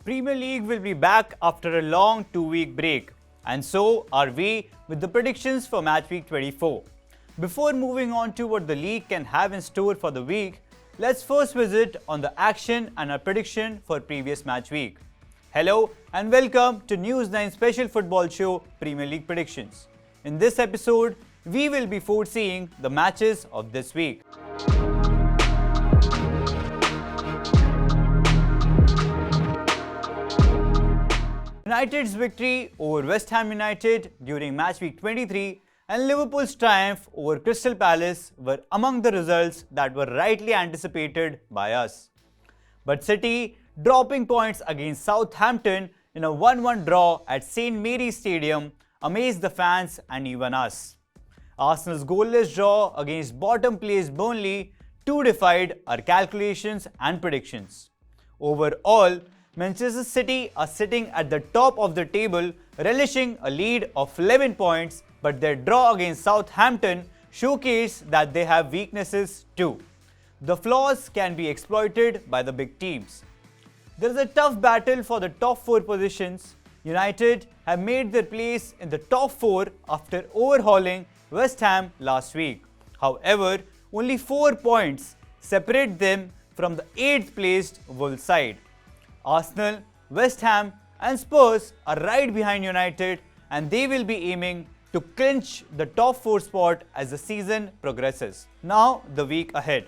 Premier League will be back after a long 2-week break, and so are we with the predictions for Matchweek 24. Before moving on to what the league can have in store for the week, let's first visit on the action and our prediction for previous match week. Hello and welcome to News 9 special football show Premier League Predictions. In this episode, we will be foreseeing the matches of this week. United's victory over West Ham United during match week 23 and Liverpool's triumph over Crystal Palace were among the results that were rightly anticipated by us. But City dropping points against Southampton in a 1-1 draw at St Mary's Stadium amazed the fans and even us. Arsenal's goalless draw against bottom-placed Burnley too defied our calculations and predictions. Overall, Manchester City are sitting at the top of the table, relishing a lead of 11 points, but their draw against Southampton showcased that they have weaknesses too. The flaws can be exploited by the big teams. There is a tough battle for the top 4 positions. United have made their place in the top 4 after overhauling West Ham last week. However, only 4 points separate them from the 8th placed Wolves side. Arsenal, West Ham and Spurs are right behind United, and they will be aiming to clinch the top 4 spot as the season progresses. Now the week ahead.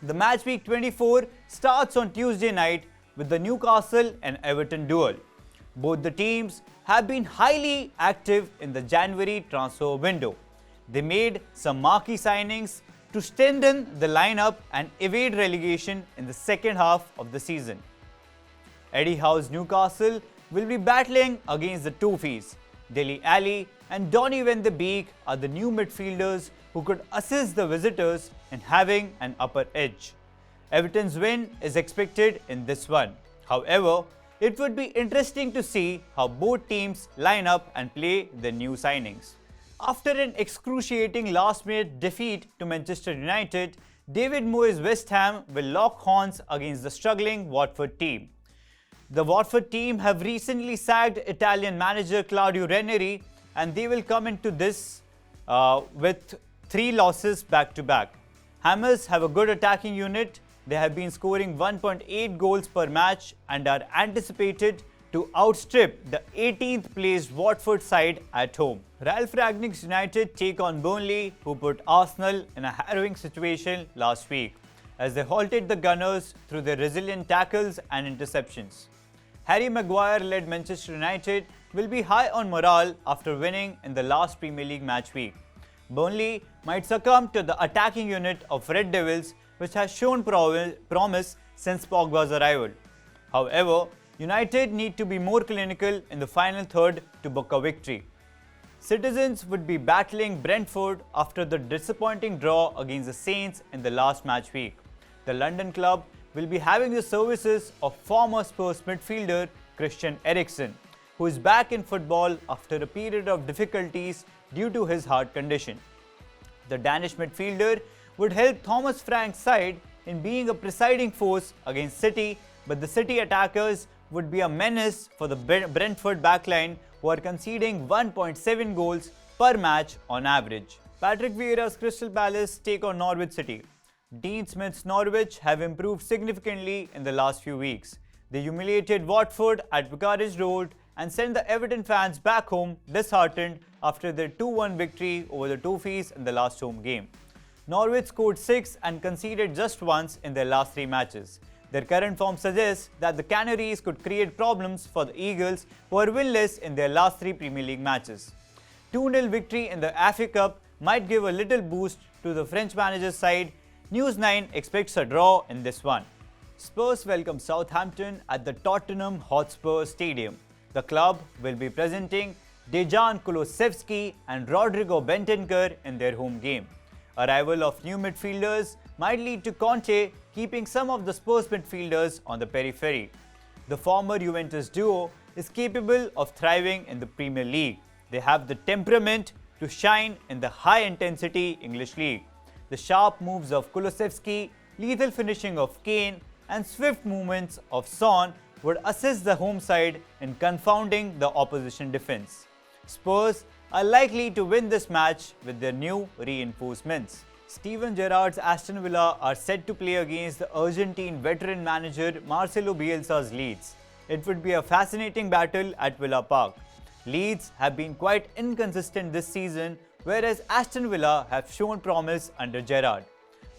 The match week 24 starts on Tuesday night with the Newcastle and Everton duel. Both the teams have been highly active in the January transfer window. They made some marquee signings to strengthen the lineup and evade relegation in the second half of the season. Eddie Howe's Newcastle will be battling against the Toffees. Dele Alli and Donny van de Beek are the new midfielders who could assist the visitors in having an upper edge. Everton's win is expected in this one. However, it would be interesting to see how both teams line up and play their new signings. After an excruciating last-minute defeat to Manchester United, David Moyes' West Ham will lock horns against the struggling Watford team. The Watford team have recently sacked Italian manager Claudio Ranieri, and they will come into this with 3 losses back-to-back. Hammers have a good attacking unit. They have been scoring 1.8 goals per match and are anticipated to outstrip the 18th placed Watford side at home. Ralph Rangnick's United take on Burnley, who put Arsenal in a harrowing situation last week as they halted the Gunners through their resilient tackles and interceptions. Harry Maguire-led Manchester United will be high on morale after winning in the last Premier League match week. Burnley might succumb to the attacking unit of Red Devils, which has shown promise since Pogba's arrival. However, United need to be more clinical in the final third to book a victory. Citizens would be battling Brentford after the disappointing draw against the Saints in the last match week. The London club will be having the services of former Spurs midfielder Christian Eriksen, who is back in football after a period of difficulties due to his heart condition. The Danish midfielder would help Thomas Frank's side in being a presiding force against City, but the City attackers would be a menace for the Brentford backline, who are conceding 1.7 goals per match on average. Patrick Vieira's Crystal Palace take on Norwich City. Dean Smith's Norwich have improved significantly in the last few weeks. They humiliated Watford at Vicarage Road and sent the Everton fans back home disheartened after their 2-1 victory over the Toffees in the last home game. Norwich scored 6 and conceded just once in their last 3 matches. Their current form suggests that the Canaries could create problems for the Eagles, who are winless in their last 3 Premier League matches. 2-0 victory in the FA Cup might give a little boost to the French manager's side. News 9 expects a draw in this one. Spurs welcome Southampton at the Tottenham Hotspur Stadium. The club will be presenting Dejan Kulusevski and Rodrigo Bentancur in their home game. Arrival of new midfielders might lead to Conte keeping some of the Spurs midfielders on the periphery. The former Juventus duo is capable of thriving in the Premier League. They have the temperament to shine in the high-intensity English League. The sharp moves of Kulusevski, lethal finishing of Kane and swift movements of Son would assist the home side in confounding the opposition defense. Spurs are likely to win this match with their new reinforcements. Steven Gerrard's Aston Villa are set to play against the Argentine veteran manager Marcelo Bielsa's Leeds. It would be a fascinating battle at Villa Park. Leeds have been quite inconsistent this season, whereas Aston Villa have shown promise under Gerrard.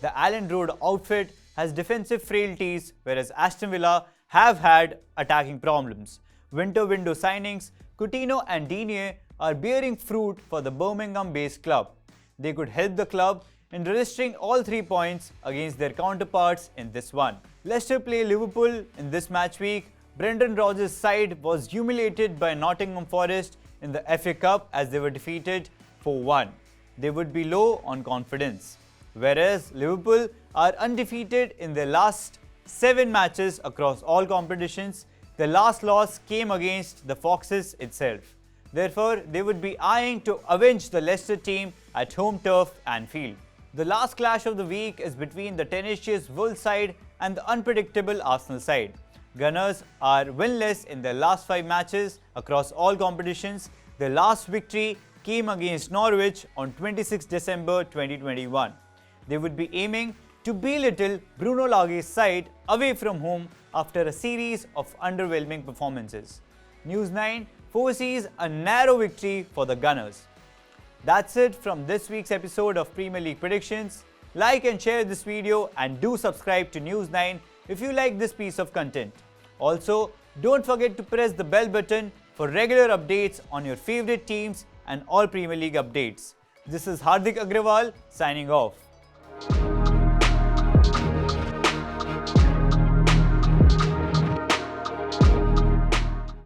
The Allen Road outfit has defensive frailties, whereas Aston Villa have had attacking problems. Winter window signings, Coutinho and Digne are bearing fruit for the Birmingham-based club. They could help the club in registering all 3 points against their counterparts in this one. Leicester play Liverpool in this match week. Brendan Rodgers' side was humiliated by Nottingham Forest in the FA Cup as they were defeated 4-1. They would be low on confidence. Whereas Liverpool are undefeated in their last 7 matches across all competitions, the last loss came against the Foxes itself. Therefore, they would be eyeing to avenge the Leicester team at home turf Anfield. The last clash of the week is between the tenacious Wolves side and the unpredictable Arsenal side. Gunners are winless in their last 5 matches across all competitions. Their last victory came against Norwich on 26 December 2021. They would be aiming to belittle Bruno Lage's side away from home after a series of underwhelming performances. News 9 foresees a narrow victory for the Gunners. That's it from this week's episode of Premier League Predictions. Like and share this video and do subscribe to News 9 if you like this piece of content. Also, don't forget to press the bell button for regular updates on your favorite teams and all Premier League updates. This is Hardik Agrawal signing off.